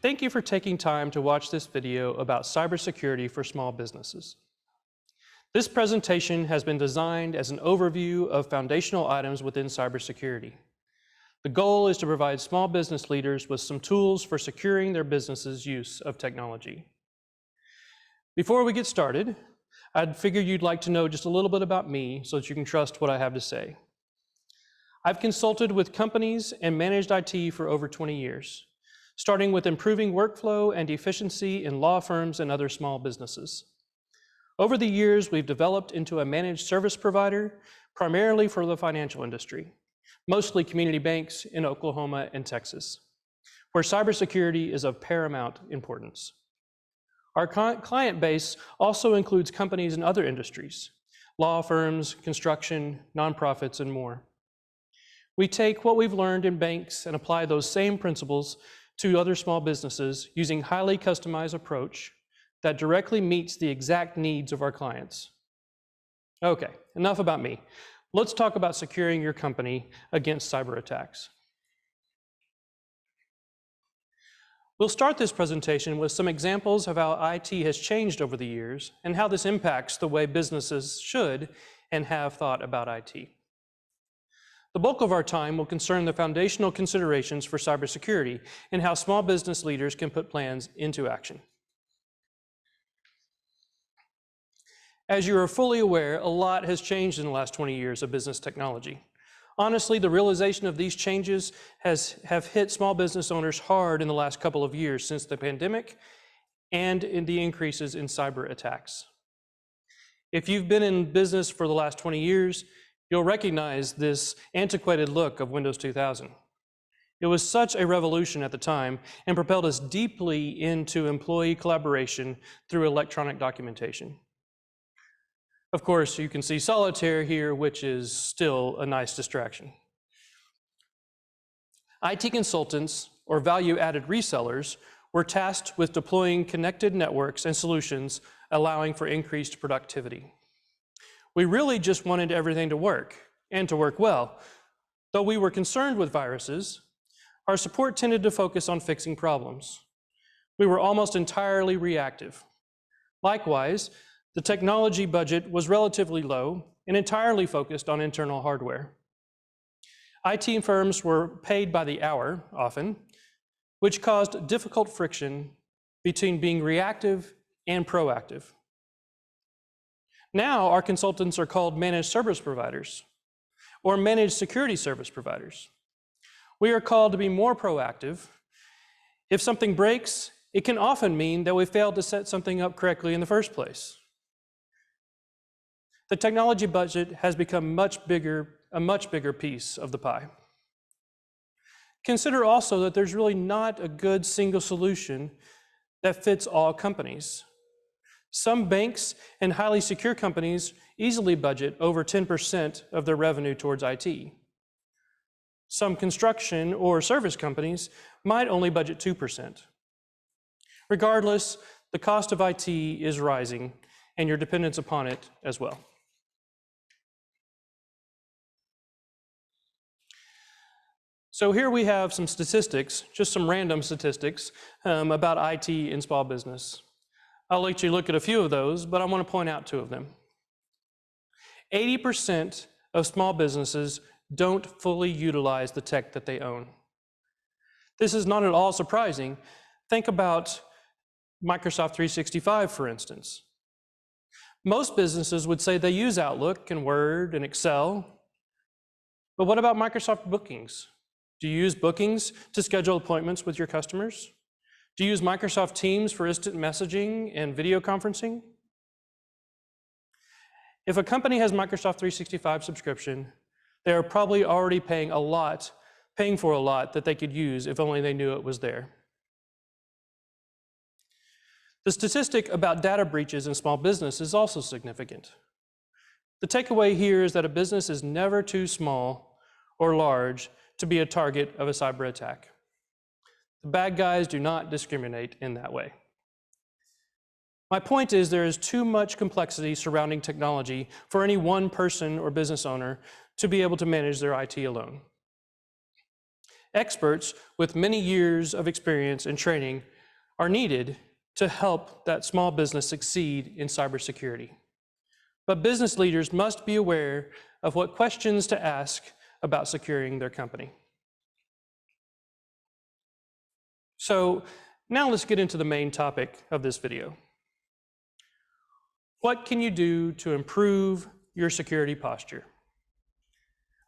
Thank you for taking time to watch this video about cybersecurity for small businesses. This presentation has been designed as an overview of foundational items within cybersecurity. The goal is to provide small business leaders with some tools for securing their business's use of technology. Before we get started, I'd figure you'd like to know just a little bit about me so that you can trust what I have to say. I've consulted with companies and managed IT for over 20 years, starting with improving workflow and efficiency in law firms and other small businesses. Over the years, we've developed into a managed service provider, primarily for the financial industry, mostly community banks in Oklahoma and Texas, where cybersecurity is of paramount importance. Our client base also includes companies in other industries, law firms, construction, nonprofits, and more. We take what we've learned in banks and apply those same principles to other small businesses using highly customized approach that directly meets the exact needs of our clients. Okay, enough about me. Let's talk about securing your company against cyber attacks. We'll start this presentation with some examples of how IT has changed over the years and how this impacts the way businesses should and have thought about IT. The bulk of our time will concern the foundational considerations for cybersecurity and how small business leaders can put plans into action. As you are fully aware, a lot has changed in the last 20 years of business technology. Honestly, the realization of these changes have hit small business owners hard in the last couple of years since the pandemic and in the increases in cyber attacks. If you've been in business for the last 20 years, you'll recognize this antiquated look of Windows 2000. It was such a revolution at the time and propelled us deeply into employee collaboration through electronic documentation. Of course, you can see Solitaire here, which is still a nice distraction. IT consultants, or value-added resellers, were tasked with deploying connected networks and solutions allowing for increased productivity. We really just wanted everything to work, and to work well. Though we were concerned with viruses, our support tended to focus on fixing problems. We were almost entirely reactive. Likewise, the technology budget was relatively low and entirely focused on internal hardware. IT firms were paid by the hour, often, which caused difficult friction between being reactive and proactive. Now, our consultants are called managed service providers or managed security service providers. We are called to be more proactive. If something breaks, it can often mean that we failed to set something up correctly in the first place. The technology budget has become a much bigger piece of the pie. Consider also that there's really not a good single solution that fits all companies. Some banks and highly secure companies easily budget over 10% of their revenue towards IT. Some construction or service companies might only budget 2%. Regardless, the cost of IT is rising and your dependence upon it as well. So here we have some statistics, just some random statistics about IT in small business. I'll let you look at a few of those, but I want to point out two of them. 80% of small businesses don't fully utilize the tech that they own. This is not at all surprising. Think about Microsoft 365, for instance. Most businesses would say they use Outlook and Word and Excel, but what about Microsoft Bookings? Do you use Bookings to schedule appointments with your customers? Do you use Microsoft Teams for instant messaging and video conferencing? If a company has Microsoft 365 subscription, they are probably already paying for a lot that they could use if only they knew it was there. The statistic about data breaches in small business is also significant. The takeaway here is that a business is never too small or large to be a target of a cyber attack. The bad guys do not discriminate in that way. My point is there is too much complexity surrounding technology for any one person or business owner to be able to manage their IT alone. Experts with many years of experience and training are needed to help that small business succeed in cybersecurity. But business leaders must be aware of what questions to ask about securing their company. So now let's get into the main topic of this video. What can you do to improve your security posture?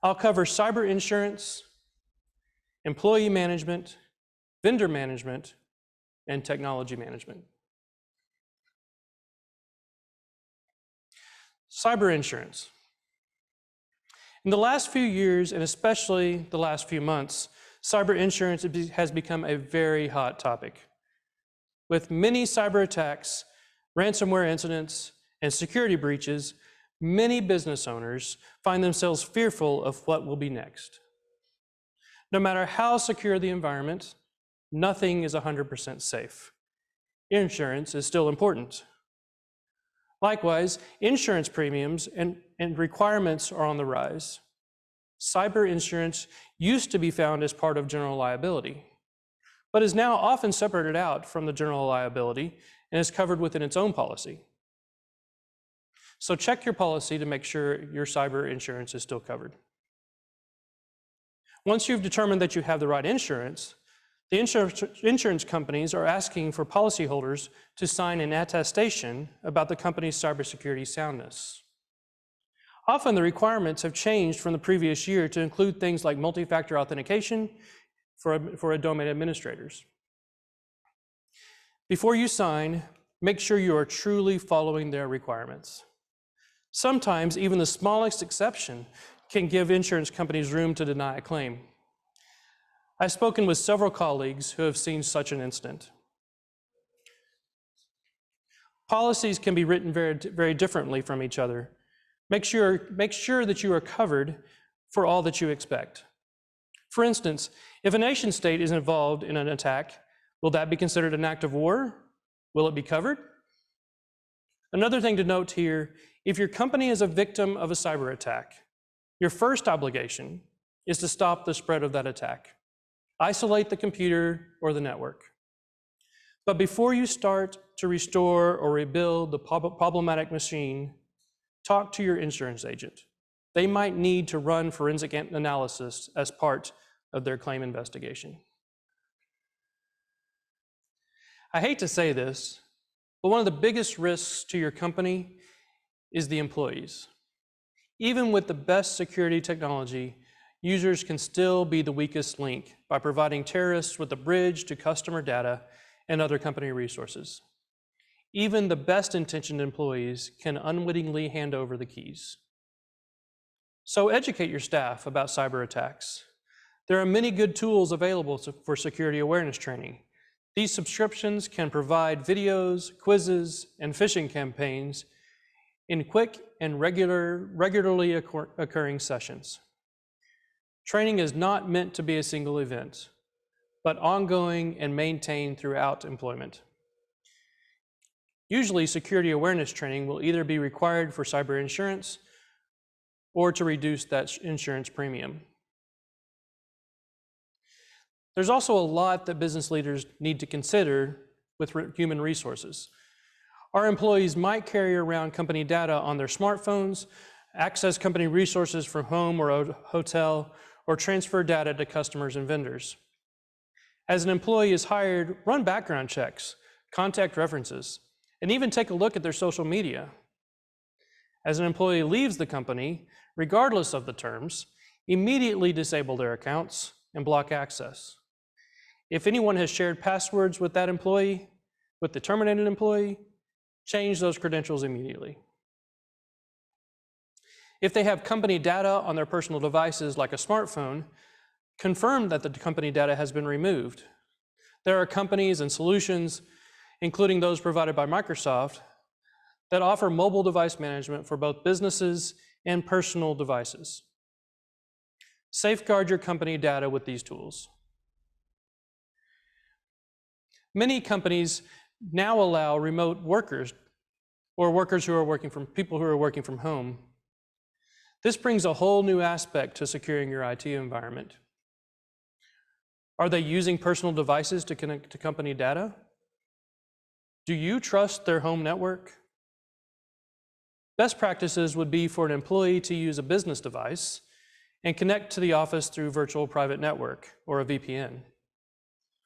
I'll cover cyber insurance, employee management, vendor management, and technology management. Cyber insurance. In the last few years, and especially the last few months, cyber insurance has become a very hot topic. With many cyber attacks, ransomware incidents, and security breaches, many business owners find themselves fearful of what will be next. No matter how secure the environment, nothing is 100% safe. Insurance is still important. Likewise, insurance premiums and requirements are on the rise. Cyber insurance used to be found as part of general liability, but is now often separated out from the general liability and is covered within its own policy. So check your policy to make sure your cyber insurance is still covered. Once you've determined that you have the right insurance, the insurance companies are asking for policyholders to sign an attestation about the company's cybersecurity soundness. Often the requirements have changed from the previous year to include things like multi-factor authentication for domain administrators. Before you sign, make sure you are truly following their requirements. Sometimes even the smallest exception can give insurance companies room to deny a claim. I've spoken with several colleagues who have seen such an incident. Policies can be written very differently from each other. Make sure that you are covered for all that you expect. For instance, if a nation state is involved in an attack, will that be considered an act of war? Will it be covered? Another thing to note here, if your company is a victim of a cyber attack, your first obligation is to stop the spread of that attack. Isolate the computer or the network. But before you start to restore or rebuild the problematic machine, talk to your insurance agent. They might need to run forensic analysis as part of their claim investigation. I hate to say this, but one of the biggest risks to your company is the employees. Even with the best security technology, users can still be the weakest link by providing terrorists with a bridge to customer data and other company resources. Even the best intentioned employees can unwittingly hand over the keys. So educate your staff about cyber attacks. There are many good tools available for security awareness training. These subscriptions can provide videos, quizzes, and phishing campaigns in quick and regularly occurring sessions. Training is not meant to be a single event, but ongoing and maintained throughout employment. Usually, security awareness training will either be required for cyber insurance or to reduce that insurance premium. There's also a lot that business leaders need to consider with human resources. Our employees might carry around company data on their smartphones, access company resources from home or a hotel, or transfer data to customers and vendors. As an employee is hired, run background checks, contact references, and even take a look at their social media. As an employee leaves the company, regardless of the terms, immediately disable their accounts and block access. If anyone has shared passwords with that employee, with the terminated employee, change those credentials immediately. If they have company data on their personal devices like a smartphone, confirm that the company data has been removed. There are companies and solutions, including those provided by Microsoft, that offer mobile device management for both businesses and personal devices. Safeguard your company data with these tools. Many companies now allow remote workers or workers who are working from people who are working from home. This brings a whole new aspect to securing your IT environment. Are they using personal devices to connect to company data? Do you trust their home network? Best practices would be for an employee to use a business device and connect to the office through virtual private network, or a VPN.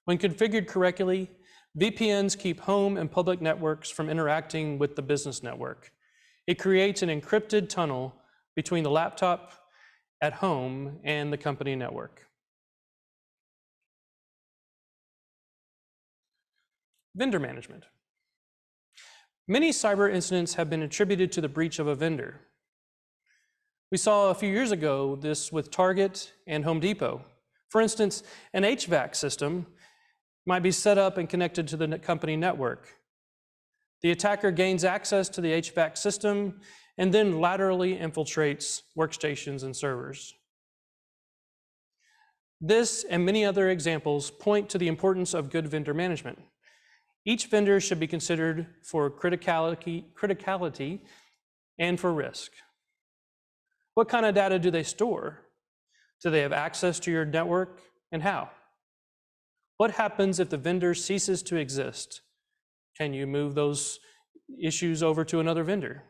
When configured correctly, VPNs keep home and public networks from interacting with the business network. It creates an encrypted tunnel between the laptop at home and the company network. Vendor management. Many cyber incidents have been attributed to the breach of a vendor. We saw a few years ago this with Target and Home Depot. For instance, an HVAC system might be set up and connected to the company network. The attacker gains access to the HVAC system and then laterally infiltrates workstations and servers. This and many other examples point to the importance of good vendor management. Each vendor should be considered for criticality and for risk. What kind of data do they store? Do they have access to your network, and how? What happens if the vendor ceases to exist? Can you move those issues over to another vendor?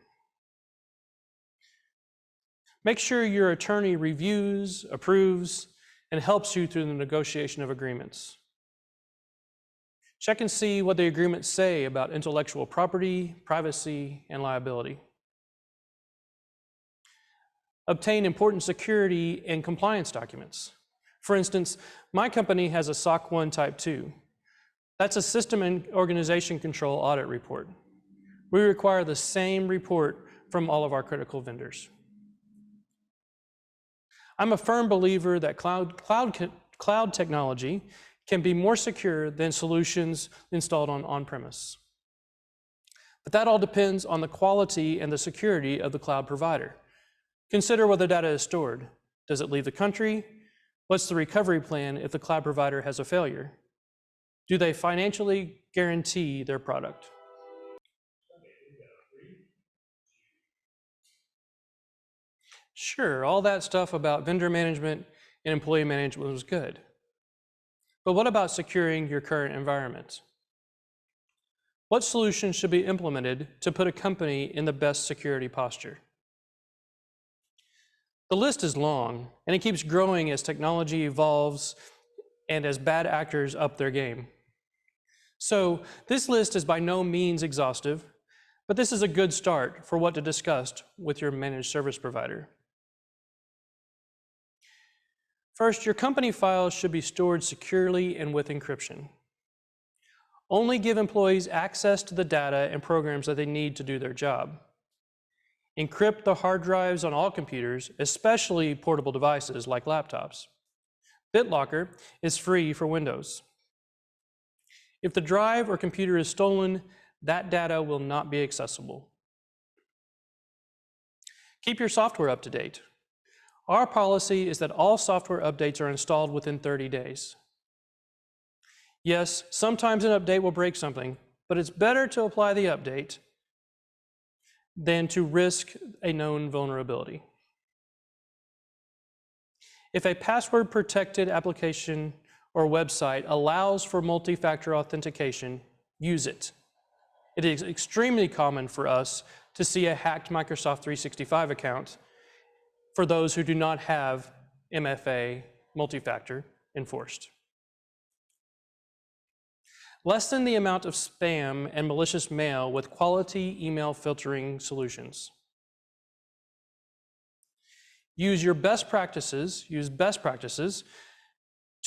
Make sure your attorney reviews, approves, and helps you through the negotiation of agreements. Check and see what the agreements say about intellectual property, privacy, and liability. Obtain important security and compliance documents. For instance, my company has a SOC 1 Type 2. That's a System and Organization Control Audit Report. We require the same report from all of our critical vendors. I'm a firm believer that cloud technology can be more secure than solutions installed on-premise. But that all depends on the quality and the security of the cloud provider. Consider where the data is stored. Does it leave the country? What's the recovery plan if the cloud provider has a failure? Do they financially guarantee their product? Sure, all that stuff about vendor management and employee management was good. But what about securing your current environment? What solutions should be implemented to put a company in the best security posture? The list is long, and it keeps growing as technology evolves and as bad actors up their game. So this list is by no means exhaustive, but this is a good start for what to discuss with your managed service provider. First, your company files should be stored securely and with encryption. Only give employees access to the data and programs that they need to do their job. Encrypt the hard drives on all computers, especially portable devices like laptops. BitLocker is free for Windows. If the drive or computer is stolen, that data will not be accessible. Keep your software up to date. Our policy is that all software updates are installed within 30 days. Yes, sometimes an update will break something, but it's better to apply the update than to risk a known vulnerability. If a password-protected application or website allows for multi-factor authentication, use it. It is extremely common for us to see a hacked Microsoft 365 account for those who do not have MFA, multi-factor, enforced. Lessen the amount of spam and malicious mail with quality email filtering solutions. Use best practices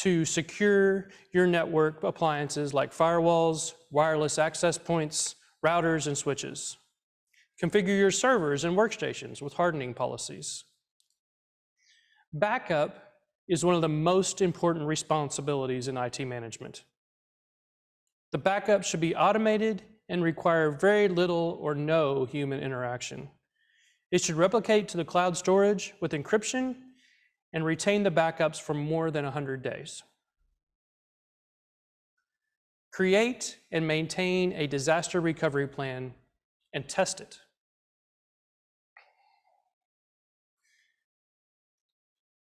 to secure your network appliances like firewalls, wireless access points, routers, and switches. Configure your servers and workstations with hardening policies. Backup is one of the most important responsibilities in IT management. The backup should be automated and require very little or no human interaction. It should replicate to the cloud storage with encryption and retain the backups for more than 100 days. Create and maintain a disaster recovery plan and test it.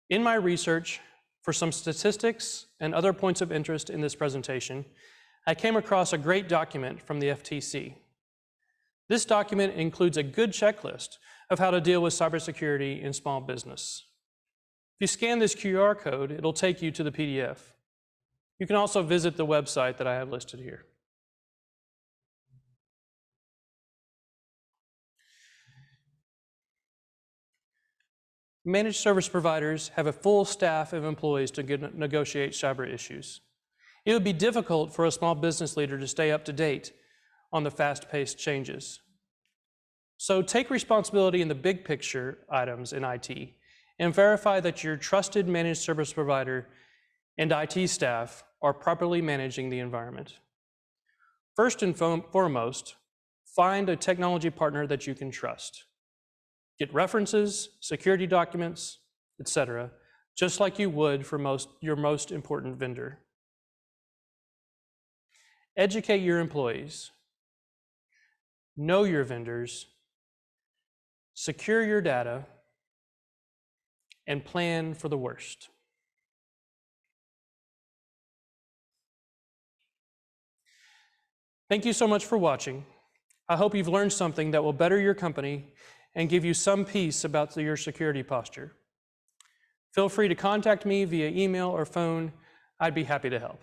In my research for some statistics and other points of interest in this presentation, I came across a great document from the FTC. This document includes a good checklist of how to deal with cybersecurity in small business. If you scan this QR code, it'll take you to the PDF. You can also visit the website that I have listed here. Managed service providers have a full staff of employees to negotiate cyber issues. It would be difficult for a small business leader to stay up to date on the fast-paced changes. So take responsibility in the big picture items in IT and verify that your trusted managed service provider and IT staff are properly managing the environment. First and foremost, find a technology partner that you can trust. Get references, security documents, etc., just like you would for your most important vendor. Educate your employees. Know your vendors. Secure your data. And plan for the worst. Thank you so much for watching. I hope you've learned something that will better your company and give you some peace about your security posture. Feel free to contact me via email or phone. I'd be happy to help.